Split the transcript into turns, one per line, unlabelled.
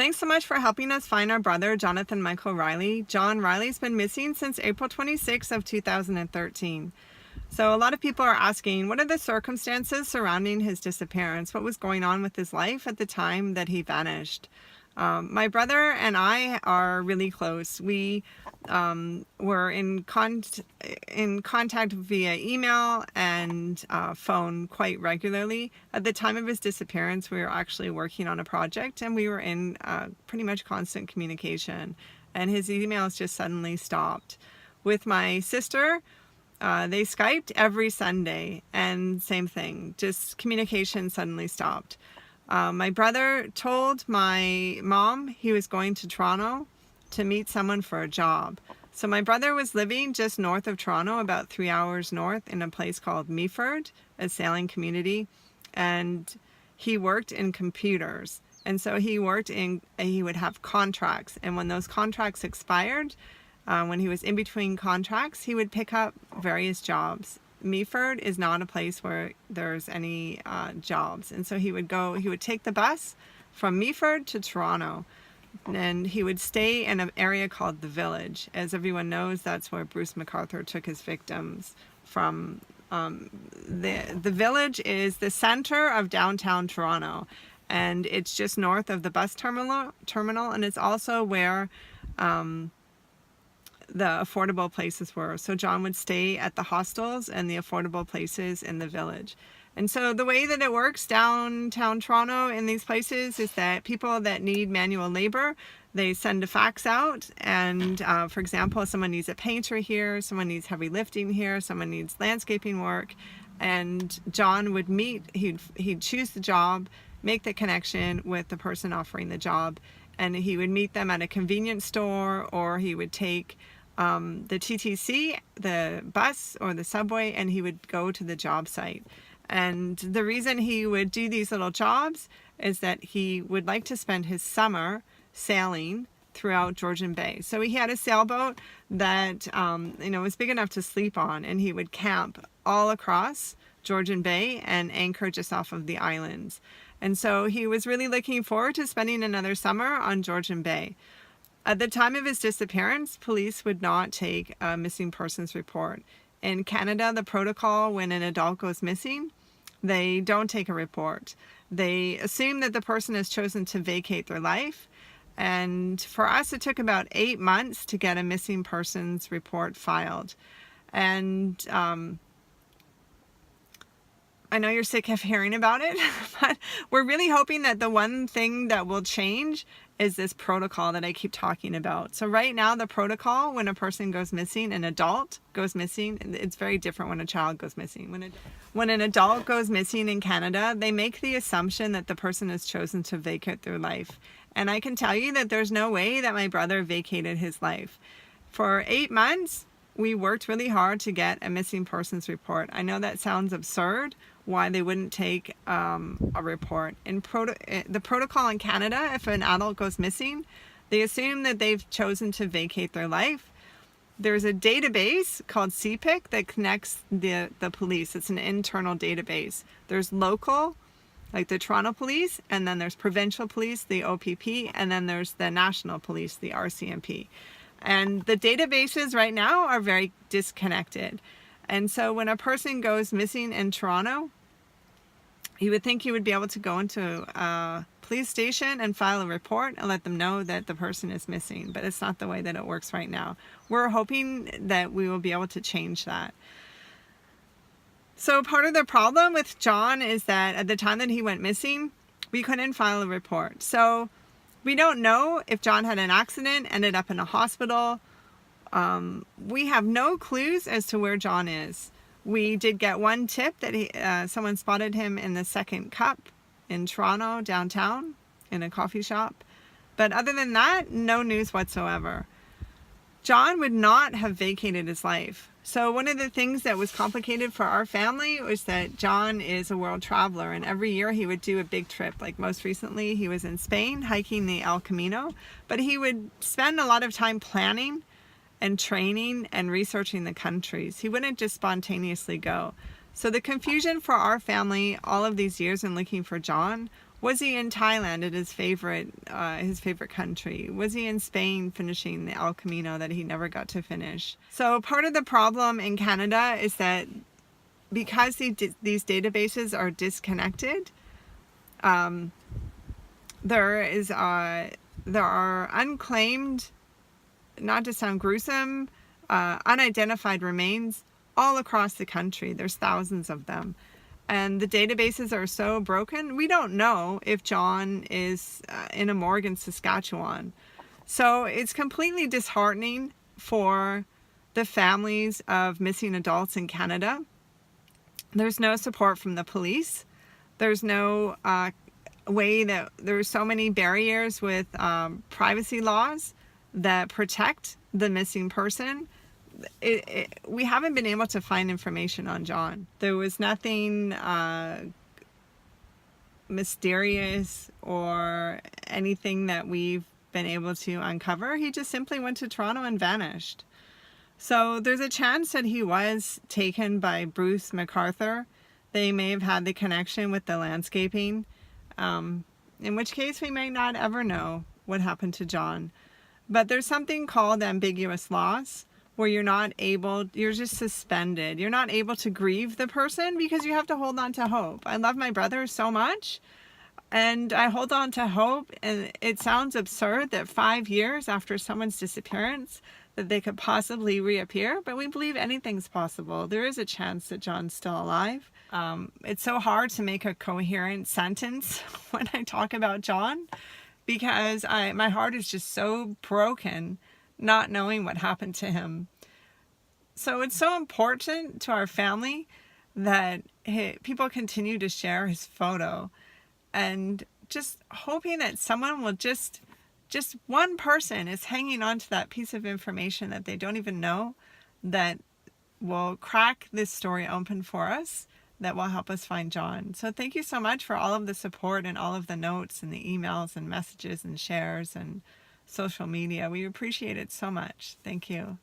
thanks so much for helping us find our brother, Jonathan Michael Riley. Jon Riley's been missing since April 26 of 2013. So a lot of people are asking, what are the circumstances surrounding his disappearance? What was going on with his life at the time that he vanished? My brother and I are really close. We were in contact via email and phone quite regularly. At the time of his disappearance, we were actually working on a project and we were in pretty much constant communication. And his emails just suddenly stopped. With my sister, they Skyped every Sunday and same thing, just communication suddenly stopped. My brother told my mom he was going to Toronto to meet someone for a job. So my brother was living just north of Toronto, about 3 hours north, in a place called Meaford, a sailing community, and he worked in computers. And so he would have contracts, and when those contracts expired, when he was in between contracts, he would pick up various jobs. Meaford is not a place where there's any jobs, and so he would take the bus from Meaford to Toronto, and he would stay in an area called the Village. As everyone knows, that's where Bruce MacArthur took his victims from. The Village is the center of downtown Toronto, and it's just north of the bus terminal, and it's also where the affordable places were. So Jon would stay at the hostels and the affordable places in the Village. And so the way that it works downtown Toronto in these places is that people that need manual labor, they send a fax out, and for example, someone needs a painter here, someone needs heavy lifting here, someone needs landscaping work, and Jon would meet, he'd choose the job, make the connection with the person offering the job, and he would meet them at a convenience store, or he would take the TTC, the bus or the subway, and he would go to the job site. And the reason he would do these little jobs is that he would like to spend his summer sailing throughout Georgian Bay. So he had a sailboat that was big enough to sleep on, and he would camp all across Georgian Bay and anchor just off of the islands. And so he was really looking forward to spending another summer on Georgian Bay. At the time of his disappearance, police would not take a missing persons report. In Canada, the protocol when an adult goes missing, they don't take a report. They assume that the person has chosen to vacate their life. And for us, it took about 8 months to get a missing persons report filed. And I know you're sick of hearing about it, but we're really hoping that the one thing that will change is this protocol that I keep talking about. So right now, the protocol, when a person goes missing, an adult goes missing, it's very different when a child goes missing. When an adult goes missing in Canada, they make the assumption that the person has chosen to vacate their life. And I can tell you that there's no way that my brother vacated his life. For 8 months, we worked really hard to get a missing persons report. I know that sounds absurd, why they wouldn't take a report. The protocol in Canada, if an adult goes missing, they assume that they've chosen to vacate their life. There's a database called CPIC that connects the police. It's an internal database. There's local, like the Toronto Police, and then there's provincial police, the OPP, and then there's the national police, the RCMP. And the databases right now are very disconnected. And so when a person goes missing in Toronto, you would think you would be able to go into a police station and file a report and let them know that the person is missing. But it's not the way that it works right now. We're hoping that we will be able to change that. So part of the problem with Jon is that at the time that he went missing, we couldn't file a report. So we don't know if Jon had an accident, ended up in a hospital. We have no clues as to where Jon is. We did get one tip that someone spotted him in the Second Cup in Toronto, downtown, in a coffee shop. But other than that, no news whatsoever. Jon would not have vacated his life. So one of the things that was complicated for our family was that Jon is a world traveler, and every year he would do a big trip. Like most recently, he was in Spain hiking the El Camino, but he would spend a lot of time planning and training and researching the countries. He wouldn't just spontaneously go. So the confusion for our family all of these years in looking for Jon Was he in Thailand at his favorite country? Was he in Spain finishing the El Camino that he never got to finish? So part of the problem in Canada is that because these databases are disconnected, there are unclaimed, not to sound gruesome, unidentified remains all across the country. There's thousands of them. And the databases are so broken, we don't know if Jon is in a morgue in Saskatchewan. So it's completely disheartening for the families of missing adults in Canada. There's no support from the police. There's no way that there's so many barriers with privacy laws that protect the missing person. We haven't been able to find information on Jon. There was nothing mysterious or anything that we've been able to uncover. He just simply went to Toronto and vanished. So there's a chance that he was taken by Bruce MacArthur. They may have had the connection with the landscaping, in which case we may not ever know what happened to Jon. But there's something called ambiguous loss, where you're just suspended. You're not able to grieve the person because you have to hold on to hope. I love my brother so much, and I hold on to hope, and it sounds absurd that 5 years after someone's disappearance that they could possibly reappear, but we believe anything's possible. There is a chance that Jon's still alive. It's so hard to make a coherent sentence when I talk about Jon, because my heart is just so broken not knowing what happened to him. So it's so important to our family that people continue to share his photo, and just hoping that someone will just one person is hanging on to that piece of information that they don't even know, that will crack this story open for us, that will help us find Jon. So thank you so much for all of the support and all of the notes and the emails and messages and shares and social media. We appreciate it so much. Thank you.